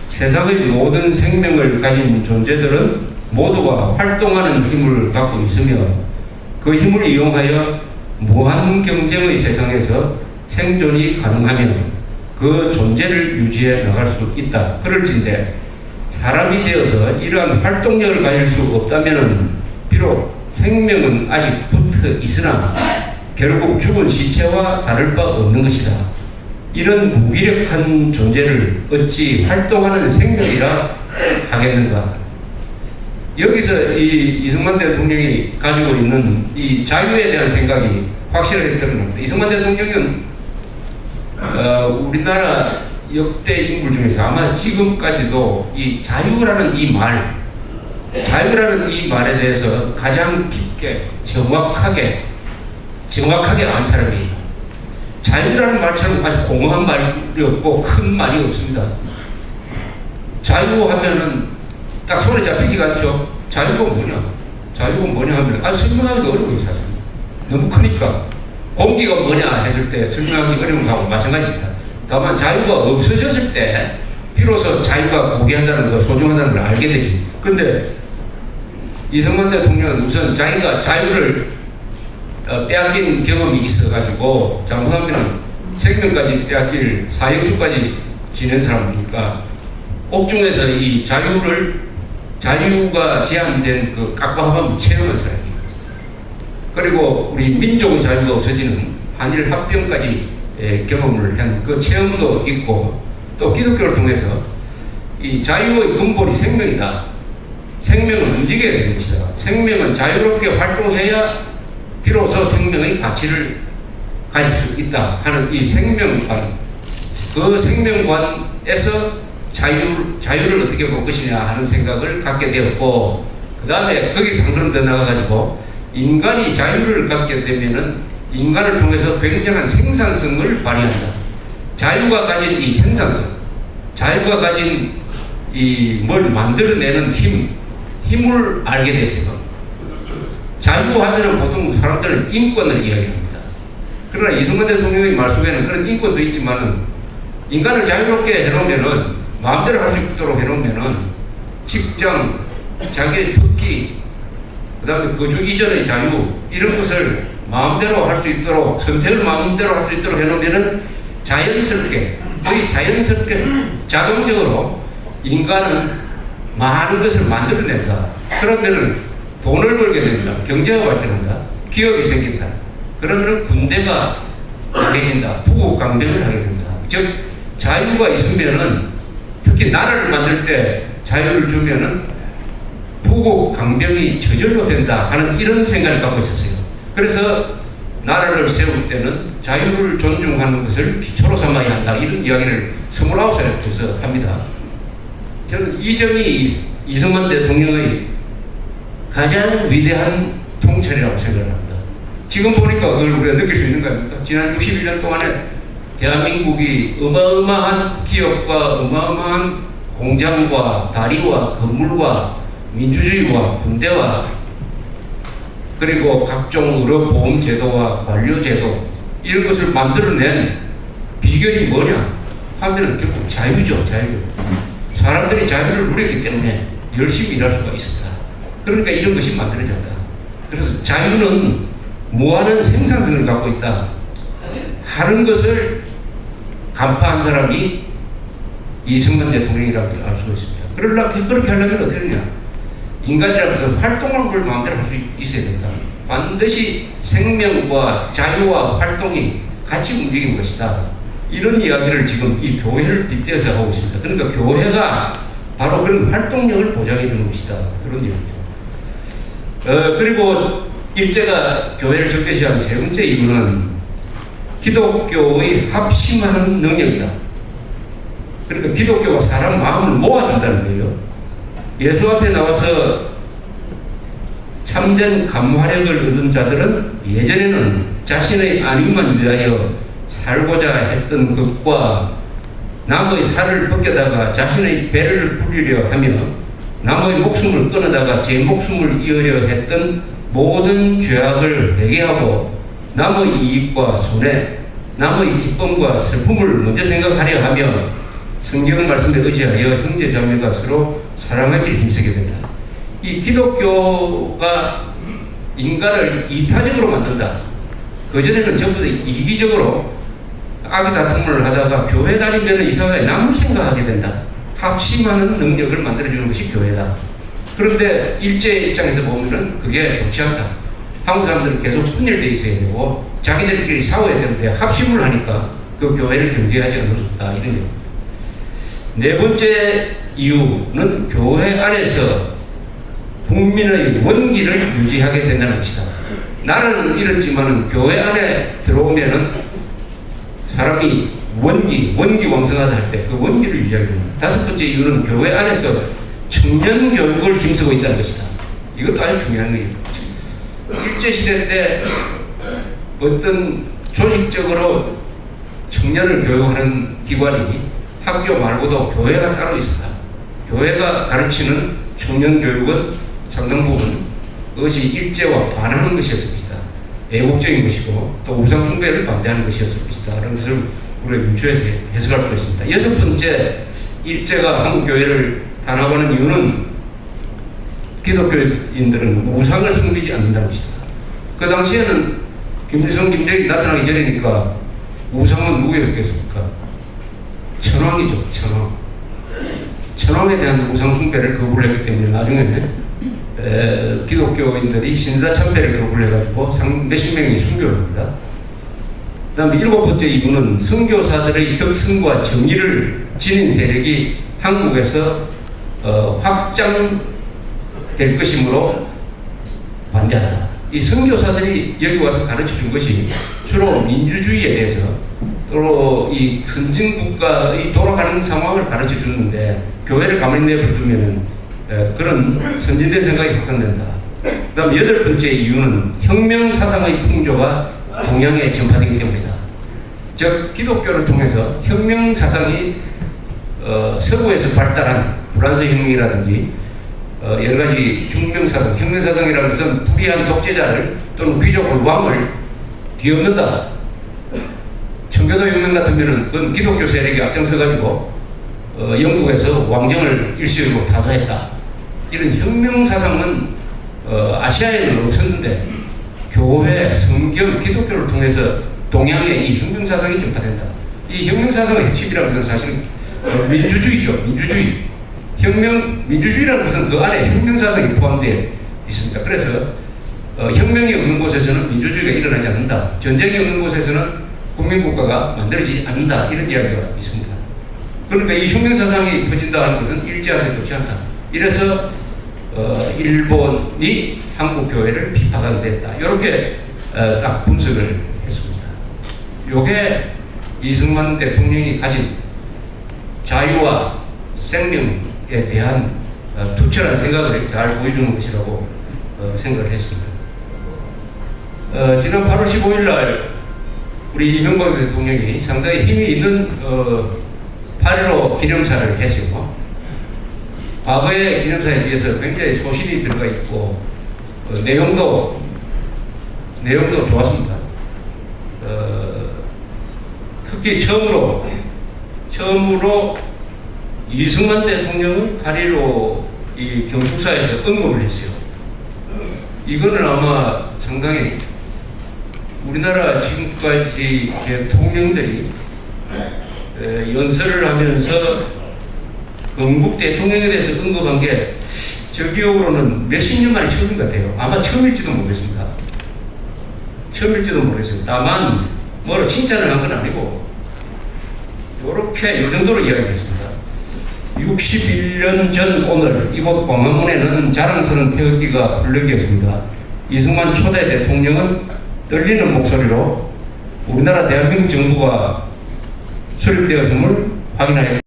세상의 모든 생명을 가진 존재들은 모두가 활동하는 힘을 갖고 있으며 그 힘을 이용하여 무한 경쟁의 세상에서 생존이 가능하며 그 존재를 유지해 나갈 수 있다. 그럴진데 사람이 되어서 이러한 활동력을 가질 수 없다면 비록 생명은 아직 붙어 있으나 결국 죽은 시체와 다를 바 없는 것이다. 이런 무기력한 존재를 어찌 활동하는 생명이라 하겠는가? 여기서 이승만 대통령이 가지고 있는 이 자유에 대한 생각이 확실하게 드러납니다. 이승만 대통령은 우리나라 역대 인물 중에서 아마 지금까지도 이 자유라는 이 말에 대해서 가장 깊게 정확하게 안 사람이에요. 자유라는 말처럼 아주 공허한 말이 없고 큰 말이 없습니다. 자유하면은 딱 손에 잡히지가 않죠. 자유가 뭐냐 하면 설명하기도 어려워요. 사실 너무 크니까. 공기가 뭐냐 했을 때 설명하기 어려운 거하고 마찬가지입니다. 다만 자유가 없어졌을 때 비로소 자유가 고귀하다는 거, 소중하다는 걸 알게 되지. 그런데 이승만 대통령은 우선 자기가 자유를 빼앗긴 경험이 있어가지고 장성삼이는 생명까지 빼앗길 사형수까지 지낸 사람이니까 옥중에서 이 자유가 제한된 그 깝깝함을 체험한 사람이에요. 그리고 우리 민족의 자유가 없어지는 한일 합병까지 경험을 한 그 체험도 있고 또 기독교를 통해서 이 자유의 근본이 생명이다. 생명은 움직여야 되는 것이다. 생명은 자유롭게 활동해야 비로소 생명의 가치를 가질 수 있다 하는 이 생명관, 그 생명관에서 자유를 어떻게 볼 것이냐 하는 생각을 갖게 되었고, 그 다음에 거기서 한 걸음 더 나가가지고 인간이 자유를 갖게 되면은 인간을 통해서 굉장한 생산성을 발휘한다. 자유가 가진 이 생산성, 자유가 가진 이 뭘 만들어내는 힘을 알게 됐어요. 자유하면은 보통 사람들은 인권을 이야기합니다. 그러나 이승만 대통령의 말 속에는 그런 인권도 있지만은 인간을 자유롭게 해놓으면은 마음대로 할 수 있도록 해놓으면은 직장, 자기의 특기, 그 다음에 거주 이전의 자유 이런 것을 마음대로 할 수 있도록 선택을 마음대로 할 수 있도록 해놓으면은 거의 자연스럽게 자동적으로 인간은 많은 것을 만들어낸다. 그러면은 돈을 벌게 된다. 경제가 발전한다. 기업이 생긴다. 그러면은 군대가 강해진다. 부국강병을 하게 된다. 즉 자유가 있으면은 특히 나라를 만들 때 자유를 주면은 부국강병이 저절로 된다 하는 이런 생각을 갖고 있었어요. 그래서 나라를 세울 때는 자유를 존중하는 것을 기초로 삼아야 한다. 이런 이야기를 29살에 돼서 합니다. 저는 이 점이 이승만 대통령의 가장 위대한 통찰이라고 생각을 합니다. 지금 보니까 그걸 우리가 느낄 수 있는 거 아닙니까? 지난 61년 동안에 대한민국이 어마어마한 기업과 어마어마한 공장과 다리와 건물과 민주주의와 군대와 그리고 각종 의료보험제도와 관료제도 이런 것을 만들어낸 비결이 뭐냐 하면 결국 자유죠. 자유. 사람들이 자유를 누렸기 때문에 열심히 일할 수가 있었다. 그러니까 이런 것이 만들어졌다. 그래서 자유는 무한한 생산성을 갖고 있다 하는 것을 간파한 사람이 이승만 대통령이라고 알 수가 있습니다. 그렇게 하려면 어떻게 하느냐? 인간이라고 해서 활동하는 걸 마음대로 할 수 있어야 된다. 반드시 생명과 자유와 활동이 같이 움직이는 것이다. 이런 이야기를 지금 이 교회를 빗대서 하고 있습니다. 그러니까 교회가 바로 그런 활동력을 보장해 주는 것이다. 그런 이야기죠. 그리고 일제가 교회를 적대시한 세 번째 이유는 기독교의 합심하는 능력이다. 그러니까 기독교가 사람 마음을 모아준다는 거예요. 예수 앞에 나와서 참된 감화력을 얻은 자들은 예전에는 자신의 안위만 위하여 살고자 했던 것과 남의 살을 벗겨다가 자신의 배를 불리려 하며 남의 목숨을 끊어다가 제 목숨을 이으려 했던 모든 죄악을 회개하고 남의 이익과 손해, 남의 기쁨과 슬픔을 먼저 생각하려 하며 성경 말씀에 의지하여 형제 자매가 서로 사랑하기를 힘쓰게 된다. 이 기독교가 인간을 이타적으로 만든다. 그전에는 전부 다 이기적으로 악의 다툼을 하다가 교회 다니면 이상하게 남을 생각하게 된다. 합심하는 능력을 만들어주는 것이 교회다. 그런데 일제 입장에서 보면은 그게 좋지 않다. 한국 사람들은 계속 분열되어 있어야 되고 자기들끼리 싸워야 되는데 합심을 하니까 그 교회를 견제하지 않을 수 없다. 이런 얘기입니다. 네 번째 이유는 교회 안에서 국민의 원기를 유지하게 된다는 것이다. 나라는 이렇지만은 교회 안에 들어오면은 사람이 원기왕성하다 할 때 그 원기를 유지하게 됩니다. 다섯 번째 이유는 교회 안에서 청년 교육을 힘쓰고 있다는 것이다. 이것도 아주 중요한 얘기입니다. 일제시대 때 어떤 조직적으로 청년을 교육하는 기관이 학교 말고도 교회가 따로 있었다. 교회가 가르치는 청년 교육은 상당 부분 그것이 일제와 반하는 것이었을 것이다. 애국적인 것이고 또 우상 숭배를 반대하는 것이었을 것이다. 그런 것을 우리가 유추해서 해석할 수가 있습니다. 여섯 번째, 일제가 한국 교회를 단합하는 이유는 기독교인들은 우상을 섬기지 않는다는 것이다. 그 당시에는 김일성, 김정일이 나타나기 전이니까 우상은 누구였겠습니까? 천황이죠, 천황. 천황에 대한 우상 숭배를 거부를 했기 때문에 나중에 기독교인들이 신사참배를 거부를 해가지고 몇십 명이 순교를 합니다. 그 다음에 일곱 번째 이유는 선교사들의 덕성과 정의를 지닌 세력이 한국에서 확장될 것이므로 반대한다. 이 선교사들이 여기 와서 가르쳐준 것이 주로 민주주의에 대해서 또 이 선진국가의 돌아가는 상황을 가르쳐 줬는데 교회를 가만히 내버려두면 그런 선진된 생각이 확산된다. 그 다음 여덟 번째 이유는 혁명사상의 풍조가 동양에 전파되기 때문이다. 즉 기독교를 통해서 혁명사상이 서구에서 발달한 프랑스 혁명이라든지 여러 가지 혁명사상이라는 것은 불의한 독재자를 또는 귀족을 왕을 뒤엎는다. 청교도 혁명 같으면은 그건 기독교 세력이 앞장서가지고 영국에서 왕정을 일시적으로 타도했다. 이런 혁명사상은 아시아에는 없었는데 교회, 성경, 기독교를 통해서 동양에 이 혁명사상이 전파된다. 이 혁명사상의 핵심이라는 것은 사실 민주주의죠. 민주주의라는 것은 그 안에 혁명사상이 포함되어 있습니다. 그래서 혁명이 없는 곳에서는 민주주의가 일어나지 않는다. 전쟁이 없는 곳에서는 국민국가가 만들어지지 않는다. 이런 이야기가 있습니다. 그러니까 이 혁명사상이 퍼진다 하는 것은 일제한테 좋지 않다. 이래서 일본이 한국교회를 비판하게 됐다. 이렇게 딱 분석을 했습니다. 이게 이승만 대통령이 가진 자유와 생명에 대한 투철한 생각을 잘 보여주는 것이라고 생각을 했습니다. 지난 8월 15일 날 우리 이명박 대통령이 상당히 힘이 있는 8.15 기념사를 했어요. 과거의 기념사에 비해서 굉장히 소신이 들어가 있고 내용도 좋았습니다. 특히 처음으로 이승만 대통령을 8.15 이 경축사에서 언급을 했어요. 이거는 아마 상당히 우리나라 지금까지 대통령들이 연설을 하면서 건국 대통령에 대해서 언급한 게 저 기억으로는 몇십 년 만에 처음인 것 같아요. 아마 처음일지도 모르겠습니다. 다만 뭐로 칭찬을 한 건 아니고 요 정도로 이야기했습니다. 61년 전 오늘 이곳 광화문에는 자랑스러운 태극기가 불러기었습니다. 이승만 초대 대통령은 떨리는 목소리로 우리나라 대한민국 정부가 수립되었음을 확인하였습니다.